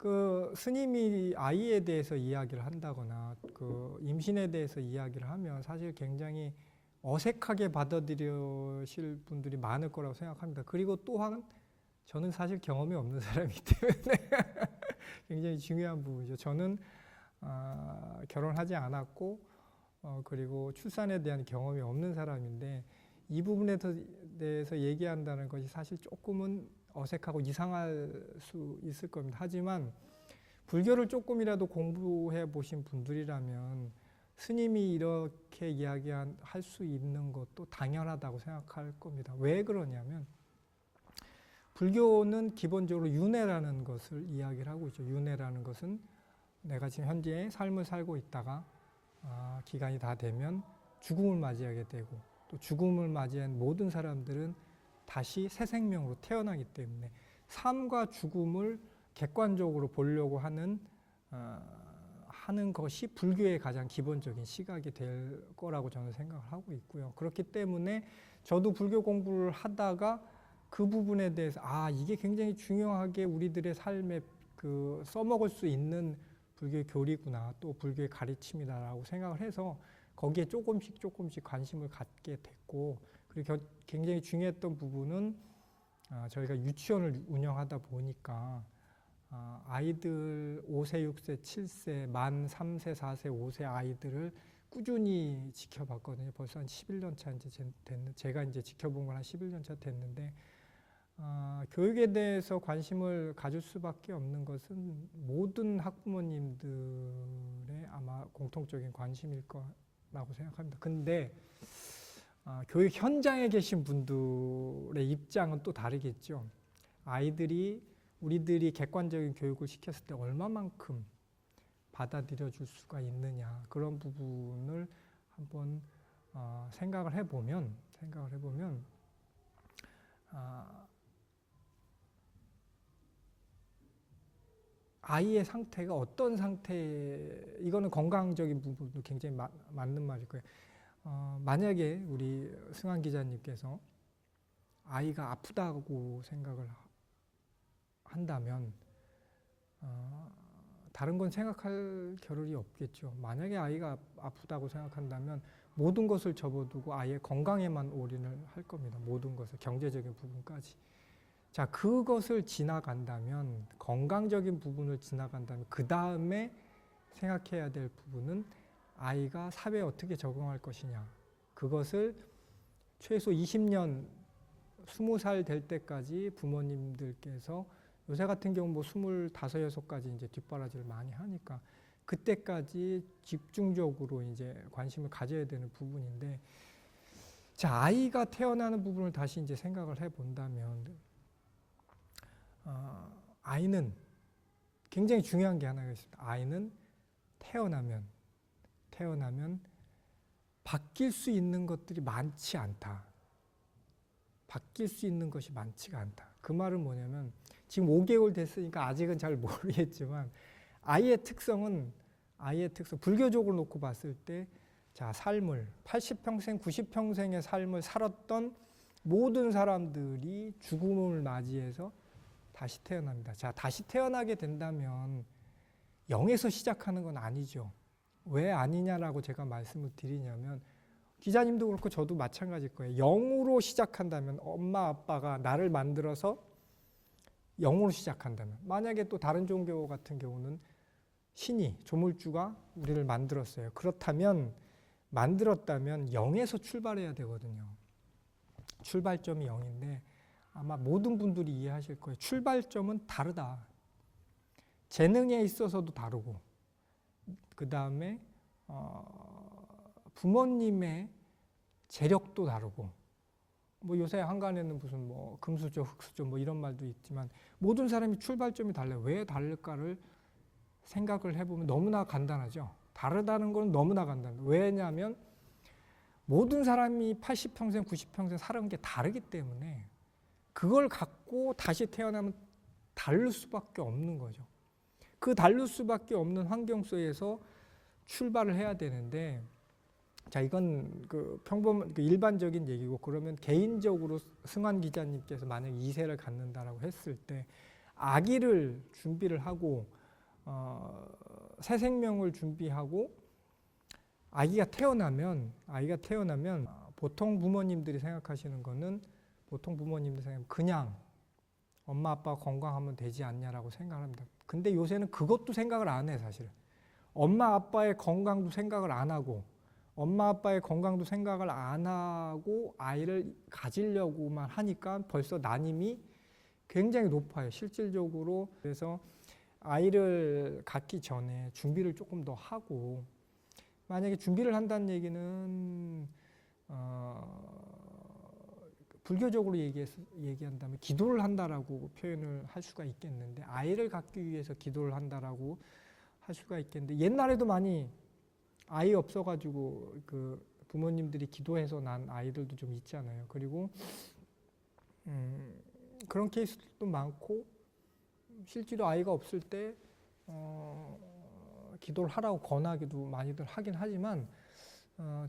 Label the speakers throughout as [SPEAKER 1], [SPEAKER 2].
[SPEAKER 1] 그 스님이 아이에 대해서 이야기를 한다거나 그 임신에 대해서 이야기를 하면 사실 굉장히 어색하게 받아들이실 분들이 많을 거라고 생각합니다. 그리고 또한 저는 사실 경험이 없는 사람이기 때문에 굉장히 중요한 부분이죠. 저는 결혼하지 않았고 그리고 출산에 대한 경험이 없는 사람인데 이 부분에 대해서 얘기한다는 것이 사실 조금은 어색하고 이상할 수 있을 겁니다. 하지만 불교를 조금이라도 공부해 보신 분들이라면 스님이 이렇게 이야기할 수 있는 것도 당연하다고 생각할 겁니다. 왜 그러냐면 불교는 기본적으로 윤회라는 것을 이야기를 하고 있죠. 윤회라는 것은 내가 지금 현재 삶을 살고 있다가 기간이 다 되면 죽음을 맞이하게 되고 또 죽음을 맞이한 모든 사람들은 다시 새 생명으로 태어나기 때문에 삶과 죽음을 객관적으로 보려고 하는 것이 불교의 가장 기본적인 시각이 될 거라고 저는 생각을 하고 있고요. 그렇기 때문에 저도 불교 공부를 하다가 그 부분에 대해서 이게 굉장히 중요하게 우리들의 삶에 써먹을 수 있는 불교의 교리구나, 또 불교의 가르침이다라고 생각을 해서 거기에 조금씩 관심을 갖게 됐고, 그리고 굉장히 중요했던 부분은 저희가 유치원을 운영하다 보니까 아이들 5세, 6세, 7세, 만 3세, 4세, 5세 아이들을 꾸준히 지켜봤거든요. 벌써 한 11년 차 이제 제가 이제 지켜본 건 한 11년 차 됐는데 교육에 대해서 관심을 가질 수밖에 없는 것은 모든 학부모님들의 아마 공통적인 관심일 거라고 생각합니다. 근데 교육 현장에 계신 분들의 입장은 또 다르겠죠. 우리들이 객관적인 교육을 시켰을 때 얼마만큼 받아들여 줄 수가 있느냐, 그런 부분을 한번 생각을 해보면 아이의 상태가 어떤 상태, 이거는 건강적인 부분도 굉장히 맞는 말일 거예요. 만약에 우리 승환 기자님께서 아이가 아프다고 생각을 한다면 다른 건 생각할 겨를이 없겠죠. 만약에 아이가 아프다고 생각한다면 모든 것을 접어두고 아이의 건강에만 올인을 할 겁니다. 모든 것을, 경제적인 부분까지. 자, 그것을 지나간다면, 건강적인 부분을 지나간다면 그 다음에 생각해야 될 부분은 아이가 사회에 어떻게 적응할 것이냐. 그것을 최소 20년, 20살 될 때까지 부모님들께서, 요새 같은 경우 뭐 25, 6까지 이제 뒷바라지를 많이 하니까 그때까지 집중적으로 이제 관심을 가져야 되는 부분인데, 자, 아이가 태어나는 부분을 다시 이제 생각을 해 본다면, 아이는 굉장히 중요한 게 하나가 있습니다. 아이는 태어나면 바뀔 수 있는 것들이 많지 않다. 바뀔 수 있는 것이 많지가 않다. 그 말은 뭐냐면 지금 5개월 됐으니까 아직은 잘 모르겠지만 아이의 특성, 불교적으로 놓고 봤을 때, 자, 삶을 80평생, 90평생의 삶을 살았던 모든 사람들이 죽음을 맞이해서 다시 태어납니다. 자, 다시 태어나게 된다면 0에서 시작하는 건 아니죠. 왜 아니냐라고 제가 말씀을 드리냐면, 기자님도 그렇고 저도 마찬가지일 거예요. 0으로 시작한다면, 엄마 아빠가 나를 만들어서 0으로 시작한다면, 만약에 또 다른 종교 같은 경우는 신이, 조물주가 우리를 만들었어요. 만들었다면 0에서 출발해야 되거든요. 출발점이 0인데 아마 모든 분들이 이해하실 거예요. 출발점은 다르다. 재능에 있어서도 다르고, 그 다음에 부모님의 재력도 다르고, 뭐 요새 한간에는 무슨 뭐 금수저, 흑수저 뭐 이런 말도 있지만 모든 사람이 출발점이 달라요. 왜 다를까를 생각을 해보면 너무나 간단하죠. 다르다는 건 너무나 간단해요. 왜냐하면 모든 사람이 80평생, 90평생 살은 게 다르기 때문에 그걸 갖고 다시 태어나면 다를 수밖에 없는 거죠. 그 다를 수밖에 없는 환경 속에서 출발을 해야 되는데, 자, 이건 일반적인 얘기고, 그러면 개인적으로 승환 기자님께서 만약 2세를 갖는다라고 했을 때 아기를 준비를 하고 새 생명을 준비하고 아기가 태어나면 보통 부모님들이 생각하시는 거는 그냥 엄마 아빠가 건강하면 되지 않냐라고 생각합니다. 근데 요새는 그것도 생각을 안 해, 사실. 엄마 아빠의 건강도 생각을 안 하고 아이를 가지려고만 하니까 벌써 난임이 굉장히 높아요, 실질적으로. 그래서 아이를 갖기 전에 준비를 조금 더 하고, 만약에 준비를 한다는 얘기는 불교적으로 얘기한다면 기도를 한다라고 표현을 할 수가 있겠는데, 아이를 갖기 위해서 기도를 한다라고 할 수가 있겠는데, 옛날에도 많이 아이 없어가지고 그 부모님들이 기도해서 난 아이들도 좀 있잖아요. 그리고 그런 케이스도 많고, 실제로 아이가 없을 때 기도를 하라고 권하기도 많이들 하긴 하지만,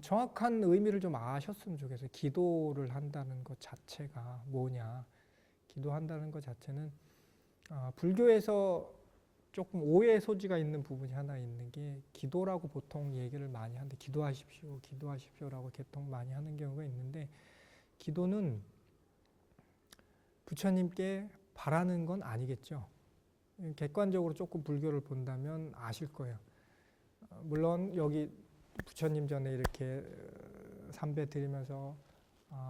[SPEAKER 1] 정확한 의미를 좀 아셨으면 좋겠어요. 기도를 한다는 것 자체가 뭐냐. 기도한다는 것 자체는 불교에서 조금 오해의 소지가 있는 부분이 하나 있는 게, 기도라고 보통 얘기를 많이 하는데, 기도하십시오라고 개통 많이 하는 경우가 있는데, 기도는 부처님께 바라는 건 아니겠죠. 객관적으로 조금 불교를 본다면 아실 거예요. 물론 여기 부처님 전에 이렇게 삼배 드리면서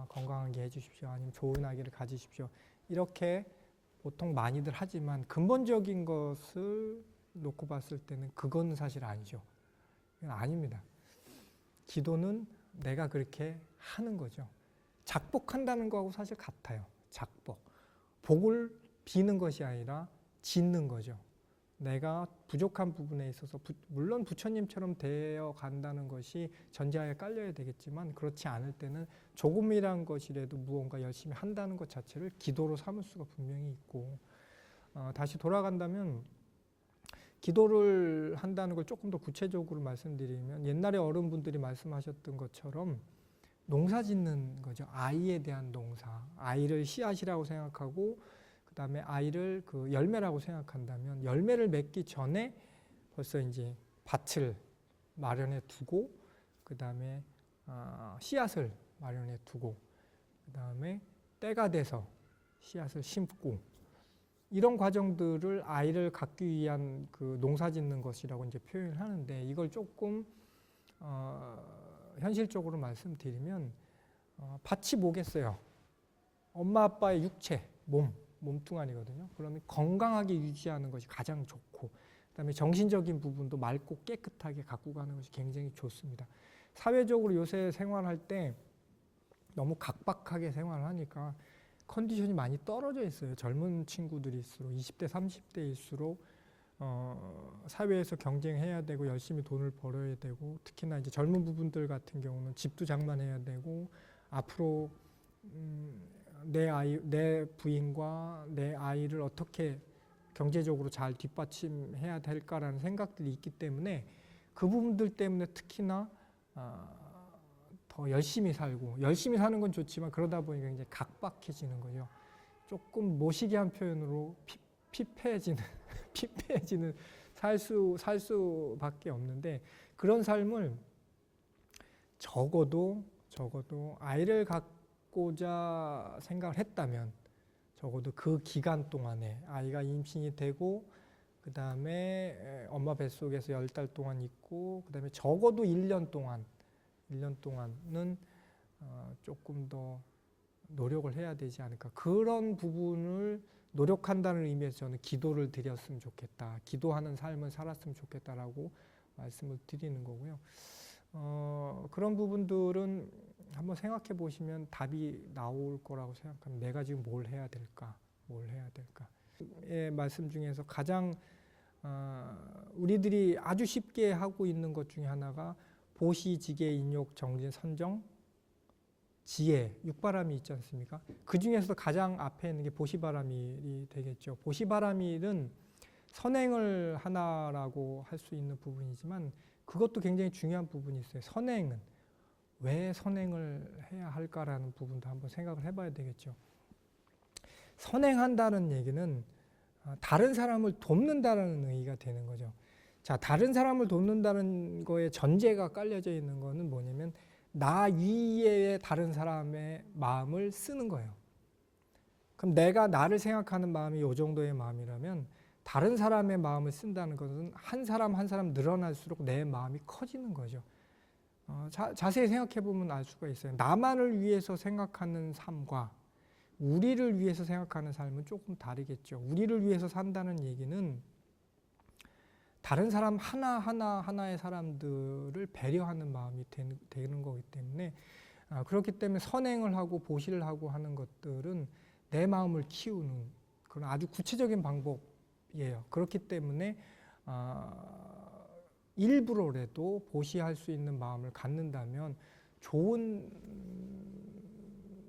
[SPEAKER 1] 건강하게 해주십시오, 아니면 좋은 아기를 가지십시오, 이렇게 보통 많이들 하지만 근본적인 것을 놓고 봤을 때는 그건 사실 아니죠. 아닙니다. 기도는 내가 그렇게 하는 거죠. 작복한다는 거하고 사실 같아요. 작복. 복을 비는 것이 아니라 짓는 거죠. 내가 부족한 부분에 있어서 물론 부처님처럼 되어 간다는 것이 전제하에 깔려야 되겠지만, 그렇지 않을 때는 조금이란 것이라도 무언가 열심히 한다는 것 자체를 기도로 삼을 수가 분명히 있고, 다시 돌아간다면 기도를 한다는 걸 조금 더 구체적으로 말씀드리면, 옛날에 어른분들이 말씀하셨던 것처럼 농사 짓는 거죠. 아이에 대한 농사. 아이를 씨앗이라고 생각하고, 그 다음에 아이를 그 열매라고 생각한다면, 열매를 맺기 전에 벌써 이제 밭을 마련해 두고, 그 다음에 씨앗을 마련해 두고, 그 다음에 때가 돼서 씨앗을 심고, 이런 과정들을 아이를 갖기 위한 그 농사 짓는 것이라고 이제 표현을 하는데, 이걸 조금 현실적으로 말씀드리면, 밭이 뭐겠어요? 엄마 아빠의 육체, 몸뚱아리거든요. 그러면 건강하게 유지하는 것이 가장 좋고, 그다음에 정신적인 부분도 맑고 깨끗하게 갖고 가는 것이 굉장히 좋습니다. 사회적으로 요새 생활할 때 너무 각박하게 생활하니까 컨디션이 많이 떨어져 있어요. 젊은 친구들일수록, 20대, 30대일수록 사회에서 경쟁해야 되고 열심히 돈을 벌어야 되고, 특히나 이제 젊은 부분들 같은 경우는 집도 장만해야 되고, 앞으로 내 부인과 내 아이를 어떻게 경제적으로 잘 뒷받침해야 될까라는 생각들이 있기 때문에, 그 부분들 때문에 특히나 더 열심히 살고, 열심히 사는 건 좋지만 그러다 보니까 이제 각박해지는 거죠. 조금 모시기한 표현으로 피폐해지는 살 수밖에 없는데, 그런 삶을 적어도 아이를 갖고자 생각을 했다면, 적어도 그 기간 동안에 아이가 임신이 되고, 그 다음에 엄마 뱃속에서 10달 동안 있고, 그 다음에 적어도 1년 동안은 조금 더 노력을 해야 되지 않을까. 그런 부분을 노력한다는 의미에서 저는 기도를 드렸으면 좋겠다, 기도하는 삶을 살았으면 좋겠다라고 말씀을 드리는 거고요. 그런 부분들은 한번 생각해 보시면 답이 나올 거라고 생각합니다. 내가 지금 뭘 해야 될까? 의 말씀 중에서 가장 우리들이 아주 쉽게 하고 있는 것 중에 하나가 보시, 지계, 인욕, 정진, 선정, 지혜, 육바람이 있지 않습니까? 그 중에서도 가장 앞에 있는 게 보시바라밀이 되겠죠. 보시바라밀은 선행을 하나라고 할 수 있는 부분이지만, 그것도 굉장히 중요한 부분이 있어요. 선행은 왜 선행을 해야 할까라는 부분도 한번 생각을 해봐야 되겠죠. 선행한다는 얘기는 다른 사람을 돕는다는 의의가 되는 거죠. 자, 다른 사람을 돕는다는 거에 전제가 깔려져 있는 거는 뭐냐면 나 위에 다른 사람의 마음을 쓰는 거예요. 그럼 내가 나를 생각하는 마음이 이 정도의 마음이라면 다른 사람의 마음을 쓴다는 것은 한 사람 한 사람 늘어날수록 내 마음이 커지는 거죠. 자세히 생각해 보면 알 수가 있어요. 나만을 위해서 생각하는 삶과 우리를 위해서 생각하는 삶은 조금 다르겠죠. 우리를 위해서 산다는 얘기는 다른 사람 하나하나의 사람들을 배려하는 마음이 되는 거기 때문에 그렇기 때문에 선행을 하고 보시를 하고 하는 것들은 내 마음을 키우는 그런 아주 구체적인 방법이에요. 그렇기 때문에 일부러라도 보시할 수 있는 마음을 갖는다면 좋은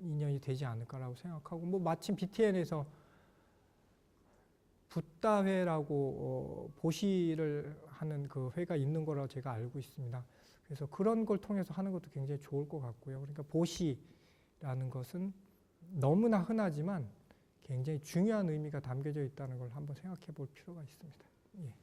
[SPEAKER 1] 인연이 되지 않을까라고 생각하고 뭐 마침 BTN에서 붓다회라고 보시를 하는 그 회가 있는 거라고 제가 알고 있습니다. 그래서 그런 걸 통해서 하는 것도 굉장히 좋을 것 같고요. 그러니까 보시라는 것은 너무나 흔하지만 굉장히 중요한 의미가 담겨져 있다는 걸 한번 생각해 볼 필요가 있습니다. 예.